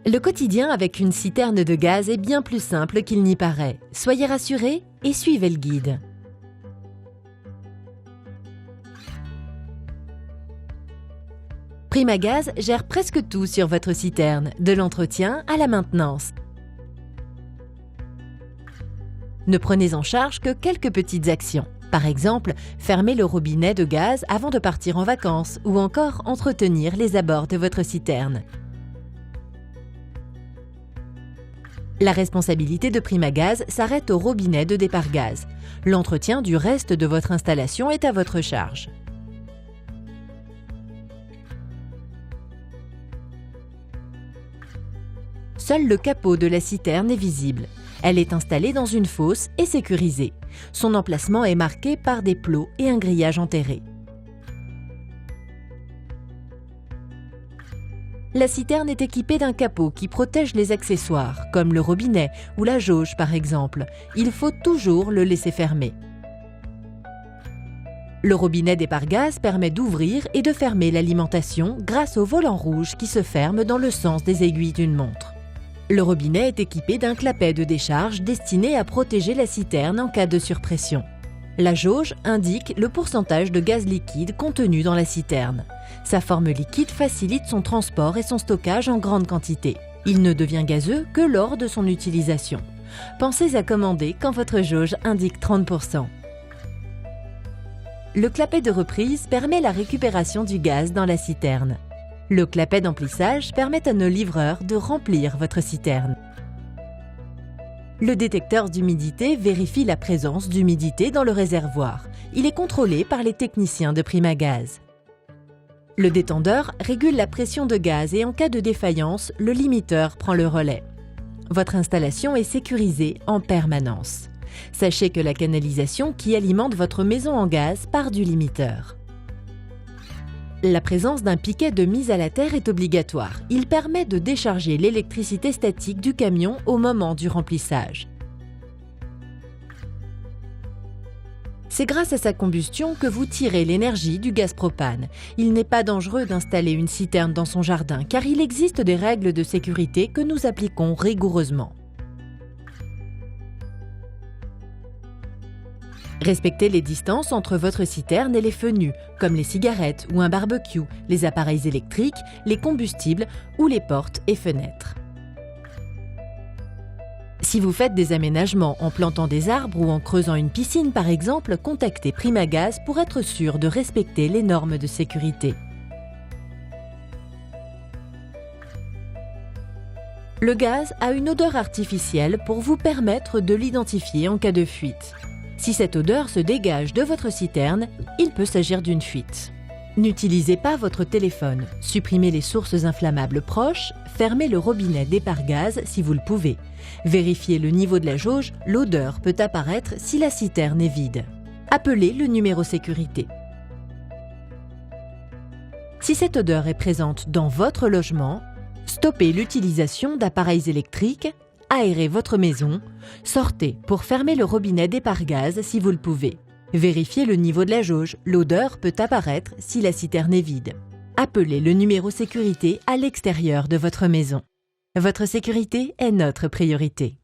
Le quotidien avec une citerne de gaz est bien plus simple qu'il n'y paraît. Soyez rassurés et suivez le guide. Primagaz gère presque tout sur votre citerne, de l'entretien à la maintenance. Ne prenez en charge que quelques petites actions. Par exemple, fermer le robinet de gaz avant de partir en vacances ou encore entretenir les abords de votre citerne. La responsabilité de Primagaz s'arrête au robinet de départ gaz. L'entretien du reste de votre installation est à votre charge. Seul le capot de la citerne est visible. Elle est installée dans une fosse et sécurisée. Son emplacement est marqué par des plots et un grillage enterré. La citerne est équipée d'un capot qui protège les accessoires, comme le robinet ou la jauge par exemple. Il faut toujours le laisser fermer. Le robinet départ gaz permet d'ouvrir et de fermer l'alimentation grâce au volant rouge qui se ferme dans le sens des aiguilles d'une montre. Le robinet est équipé d'un clapet de décharge destiné à protéger la citerne en cas de surpression. La jauge indique le pourcentage de gaz liquide contenu dans la citerne. Sa forme liquide facilite son transport et son stockage en grande quantité. Il ne devient gazeux que lors de son utilisation. Pensez à commander quand votre jauge indique 30%. Le clapet de reprise permet la récupération du gaz dans la citerne. Le clapet d'emplissage permet à nos livreurs de remplir votre citerne. Le détecteur d'humidité vérifie la présence d'humidité dans le réservoir. Il est contrôlé par les techniciens de Primagaz. Le détendeur régule la pression de gaz et en cas de défaillance, le limiteur prend le relais. Votre installation est sécurisée en permanence. Sachez que la canalisation qui alimente votre maison en gaz part du limiteur. La présence d'un piquet de mise à la terre est obligatoire. Il permet de décharger l'électricité statique du camion au moment du remplissage. C'est grâce à sa combustion que vous tirez l'énergie du gaz propane. Il n'est pas dangereux d'installer une citerne dans son jardin car il existe des règles de sécurité que nous appliquons rigoureusement. Respectez les distances entre votre citerne et les feux nus, comme les cigarettes ou un barbecue, les appareils électriques, les combustibles ou les portes et fenêtres. Si vous faites des aménagements en plantant des arbres ou en creusant une piscine par exemple, contactez Primagaz pour être sûr de respecter les normes de sécurité. Le gaz a une odeur artificielle pour vous permettre de l'identifier en cas de fuite. Si cette odeur se dégage de votre citerne, il peut s'agir d'une fuite. N'utilisez pas votre téléphone, supprimez les sources inflammables proches, fermez le robinet départ gaz si vous le pouvez. Vérifiez le niveau de la jauge, l'odeur peut apparaître si la citerne est vide. Appelez le numéro sécurité. Si cette odeur est présente dans votre logement, stoppez l'utilisation d'appareils électriques, aérez votre maison, sortez pour fermer le robinet départ gaz si vous le pouvez. Vérifiez le niveau de la jauge, l'odeur peut apparaître si la citerne est vide. Appelez le numéro sécurité à l'extérieur de votre maison. Votre sécurité est notre priorité.